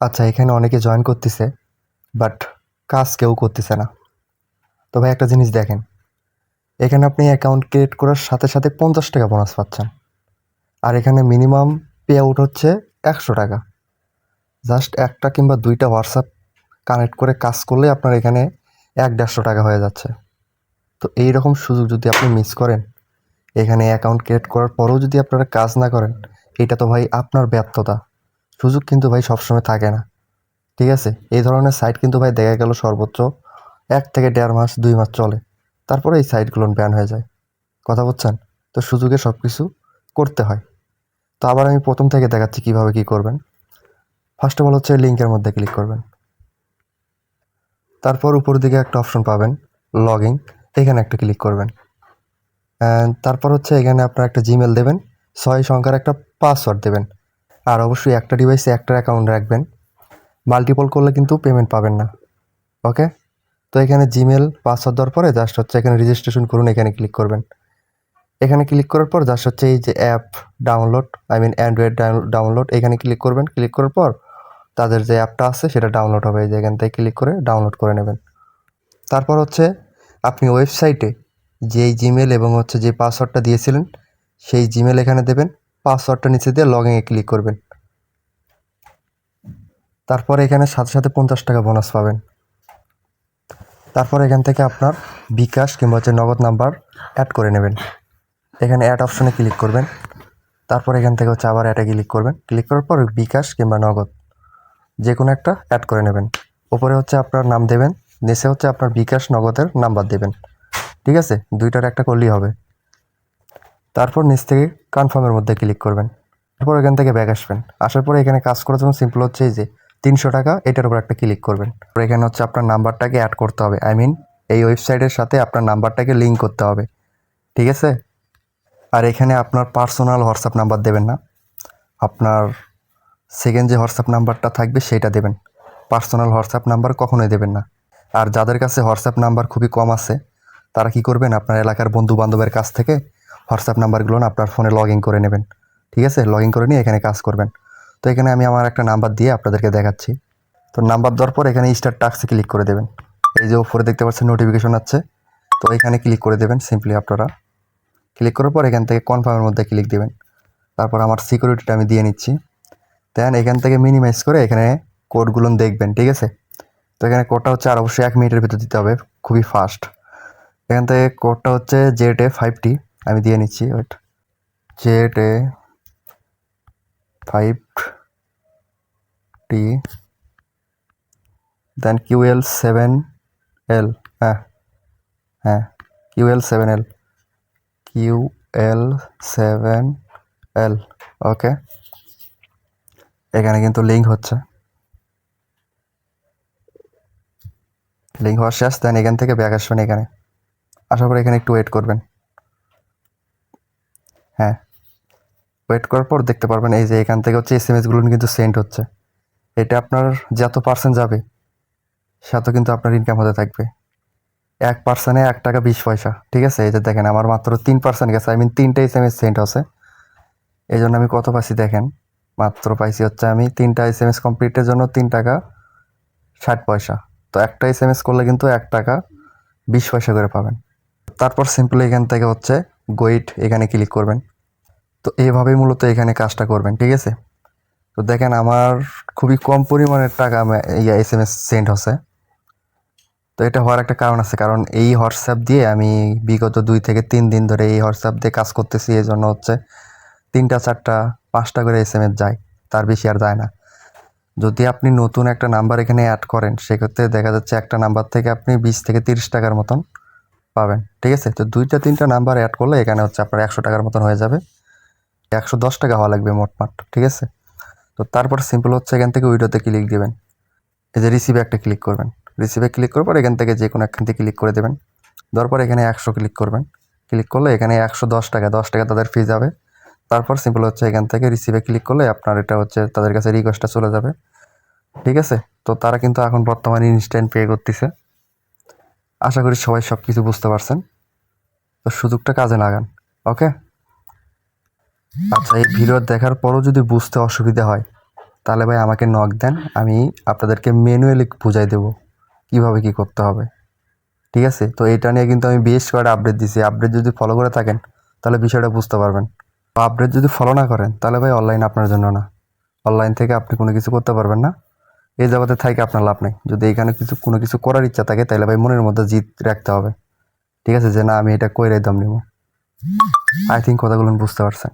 আচ্ছা, এখানে অনেকে জয়েন করতেছে, বাট কাজ কেউ করতেছে না। তো ভাই একটা জিনিস দেখেন, এখানে আপনি অ্যাকাউন্ট ক্রিয়েট করার সাথে সাথে 50 টাকা বোনাস পাচ্ছেন। আর এখানে মিনিমাম পে আউট হচ্ছে 100 টাকা। জাস্ট একটা কিংবা দুইটা হোয়াটসঅ্যাপ কানেক্ট করে কাজ করলে আপনার এখানে 100-150 টাকা হয়ে যাচ্ছে। তো এই রকম সুযোগ যদি আপনি মিস করেন, এখানে অ্যাকাউন্ট ক্রিয়েট করার পরেও যদি আপনারা কাজ না করেন, এটা তো ভাই আপনার ব্যর্থতা। সুযোগ কিন্তু ভাই সবসময় থাকে না, ঠিক আছে? এই ধরনের সাইট কিন্তু ভাই দেখা গেল সর্বোচ্চ 1 থেকে 1.5 মাস 2 মাস চলে, তারপরে এই সাইটগুলো ব্যান হয়ে যায়। কথা বুঝছেন? তো সুযোগে সব কিছু করতে হয়। তো আবার আমি প্রথম থেকে দেখাচ্ছি কীভাবে কী করবেন। ফার্স্ট অফ অল হচ্ছে লিঙ্কের মধ্যে ক্লিক করবেন। তারপর উপরের দিকে একটা অপশন পাবেন লগ ইন, এখানে একটা ক্লিক করবেন। অ্যান্ড তারপর হচ্ছে এখানে আপনার একটা জিমেল দেবেন, 6 সংখ্যার একটা পাসওয়ার্ড দেবেন। আর অবশ্যই একটা ডিভাইসে একটা অ্যাকাউন্ট রাখবেন, মাল্টিপল করলে কিন্তু পেমেন্ট পাবেন না। ওকে? তো এখানে জিমেল পাসওয়ার্ড দেওয়ার পরে জাস্ট হচ্ছে এখানে রেজিস্ট্রেশন করুন, এখানে ক্লিক করবেন। এখানে ক্লিক করার পর জাস্ট হচ্ছে এই যে অ্যাপ ডাউনলোড, অ্যান্ড্রয়েড ডাউনলোড, এখানে ক্লিক করবেন। ক্লিক করার পর তাদের যে অ্যাপটা আছে সেটা ডাউনলোড হবে, এই যে এখান থেকে ক্লিক করে ডাউনলোড করে নেবেন। তারপর হচ্ছে আপনি ওয়েবসাইটে যেই জিমেল এবং হচ্ছে যে পাসওয়ার্ডটা দিয়েছিলেন সেই জিমেল এখানে দেবেন, পাসওয়ার্ডটা নিচে দিয়ে লগ ইনে ক্লিক করবেন। তারপর এখানে সাথে সাথে 50 টাকা বোনাস পাবেন। তারপর এখান থেকে আপনার বিকাশ কিংবা হচ্ছে নগদ নাম্বার অ্যাড করে নেবেন। এখানে অ্যাড অপশনে ক্লিক করবেন। তারপর এখান থেকে হচ্ছে আবার অ্যাডে ক্লিক করবেন। ক্লিক করার পর বিকাশ কিংবা নগদ যে কোনো একটা অ্যাড করে নেবেন। ওপরে হচ্ছে আপনার নাম দেবেন, নিচে হচ্ছে আপনার বিকাশ নগদের নাম্বার দেবেন, ঠিক আছে? দুইটার একটা করলেই হবে। তারপর নিচ থেকে কনফার্মের মধ্যে ক্লিক করবেন। তারপর এখান থেকে ব্যাক আসবেন। আসার পরে এখানে কাজ করার জন্য সিম্পল হচ্ছে এই যে 300 টাকা, এটার উপর একটা ক্লিক করবেন। এখানে হচ্ছে আপনার নাম্বারটাকে অ্যাড করতে হবে, এই ওয়েবসাইটের সাথে আপনার নাম্বারটাকে লিঙ্ক করতে হবে, ঠিক আছে? আর এখানে আপনার পার্সোনাল হোয়াটসঅ্যাপ নাম্বার দেবেন না, আপনার সেকেন্ড যে হোয়াটসঅ্যাপ নাম্বারটা থাকবে সেটা দেবেন। পার্সোনাল হোয়াটসঅ্যাপ নাম্বার কখনোই দেবেন না। আর যাদের কাছে হোয়াটসঅ্যাপ নাম্বার খুবই কম আছে, তারা কি করবেন, আপনার এলাকার বন্ধু বান্ধবের কাছ থেকে হোয়াটসঅ্যাপ নাম্বারগুলো না আপনার ফোনে লগ ইন করে নেবেন, ঠিক আছে? লগ ইন করে নিয়ে এখানে কাজ করবেন। তো এখানে আমি আমার একটা নাম্বার দিয়ে আপনাদেরকে দেখাচ্ছি। তো নাম্বার দেওয়ার পর এখানে স্টার্ট টাস্কে ক্লিক করে দেবেন। এই যে উপরে দেখতে পাচ্ছেন নোটিফিকেশন আছে, তো এখানে ক্লিক করে দেবেন সিম্পলি আপনারা। ক্লিক করার পর এখান থেকে কনফার্মের মধ্যে ক্লিক দেবেন। তারপর আমার সিকিউরিটিটা আমি দিয়ে নিচ্ছি। দেন এখান থেকে মিনিমাইজ করে এখানে কোডগুলো দেখবেন, ঠিক আছে? তো এখানে কোডটা হচ্ছে আর অবশ্যই 1 মিনিটের ভিতর দিতে হবে, খুবই ফাস্ট। এখান থেকে কোডটা হচ্ছে ZA5T, আমি দিয়ে নিচ্ছি, ওয়েট, ZA5T, দেন QL7L, হ্যাঁ হ্যাঁ, QL7L, QL7L, ওকে। এখানে কিন্তু লিঙ্ক হচ্ছে, লিঙ্ক হওয়া শেষ। দেন এখান থেকে ব্যাক আসবেন, এখানে আসার পর এখানে একটু ওয়েট করবেন। হ্যাঁ, ওয়েট করার পর দেখতে পারবেন এই যে এখান থেকে হচ্ছে SMS-গুলো কিন্তু সেন্ড হচ্ছে। এটা আপনার যত পার্সেন্ট যাবে সেত কিন্তু আপনার ইনকাম হতে থাকবে। 1 পার্সেন্টে 1 টাকা 20 পয়সা, ঠিক আছে? এই যে দেখেন আমার মাত্র 3% গেছে, 3টা SMS সেন্ড হচ্ছে। এই জন্য আমি কত পাইছি দেখেন, মাত্র পাইছি হচ্ছে আমি 3টা SMS কমপ্লিটের জন্য 3 টাকা 60 পয়সা। তো একটা SMS করলে কিন্তু 1 টাকা 20 পয়সা করে পাবেন। তারপর সিম্পলি এখান থেকে হচ্ছে গোইট, এখানে ক্লিক করবেন। তো এইভাবেই মূলত এখানে কাজটা করবেন, ঠিক আছে? তো দেখেন আমার খুবই কম পরিমাণের টাকা SMS সেন্ড হচ্ছে। তো এটা হওয়ার একটা কারণ আছে, কারণ এই হোয়াটসঅ্যাপ দিয়ে আমি বিগত 2 থেকে 3 দিন ধরে এই হোয়াটসঅ্যাপ দিয়ে কাজ করতেছি। এই জন্য হচ্ছে 3টা 4টা 5টা করে SMS যায়, তার বেশি আর যায় না। যদি আপনি নতুন একটা নাম্বার এখানে অ্যাড করেন, সেক্ষেত্রে দেখা যাচ্ছে একটা নাম্বার থেকে আপনি 20 থেকে 30 টাকার মতন পাবেন, ঠিক আছে? তো 2টা 3টা নাম্বার অ্যাড করলে এখানে হচ্ছে আপনার 100 টাকার মতন হয়ে যাবে। 110 টাকা হওয়া লাগবে মোটমাট, ঠিক আছে? তো তারপর সিম্পল হচ্ছে এখান থেকে উইডোতে ক্লিক দিবেন। এই যে রিসিভে একটা ক্লিক করবেন। রিসিভে ক্লিক করার পর এখান থেকে যে কোনো একখান থেকে ক্লিক করে দেবেন। দেওয়ার পর এখানে 100 ক্লিক করবেন। ক্লিক করলে এখানে 110 টাকা, 10 টাকা তাদের ফি যাবে। তারপর সিম্পল হচ্ছে এখান থেকে রিসিভে ক্লিক করলে আপনার এটা হচ্ছে তাদের কাছে রিকোয়েস্টটা চলে যাবে, ঠিক আছে? তো তারা কিন্তু এখন বর্তমানে ইনস্ট্যান্ট পে করতেছে। আশা করি সবাই সব কিছু বুঝতে পারছেন। তো সুযোগটা কাজে লাগান, ওকে? আচ্ছা, এই ভিডিও দেখার পরও যদি বুঝতে অসুবিধা হয়, তাহলে ভাই আমাকে নক দেন, আমি আপনাদেরকে ম্যানুয়ালি বুঝাই দেবো কীভাবে কী করতে হবে। ঠিক আছে, তো এটা নিয়ে কিন্তু আমি বেশ কয়েকটা আপডেট দিছি। আপডেট যদি ফলো করে থাকেন তাহলে বিষয়টা বুঝতে পারবেন। আপডেট যদি ফলো না করেন তাহলে ভাই অনলাইন আপনার জন্য না। অনলাইন থেকে আপনি কোনো কিছু করতে পারবেন না। এই জগতে থাইকে আপনার লাভ নেই। যদি এখানে কোনো কিছু করার ইচ্ছা থাকে তাহলে ভাই মনের মধ্যে জিত রাখতে হবে। ঠিক আছে, যে না আমি এটা কইরাই দম নিব। আই থিঙ্ক কথাগুলো বুঝতে পারছেন।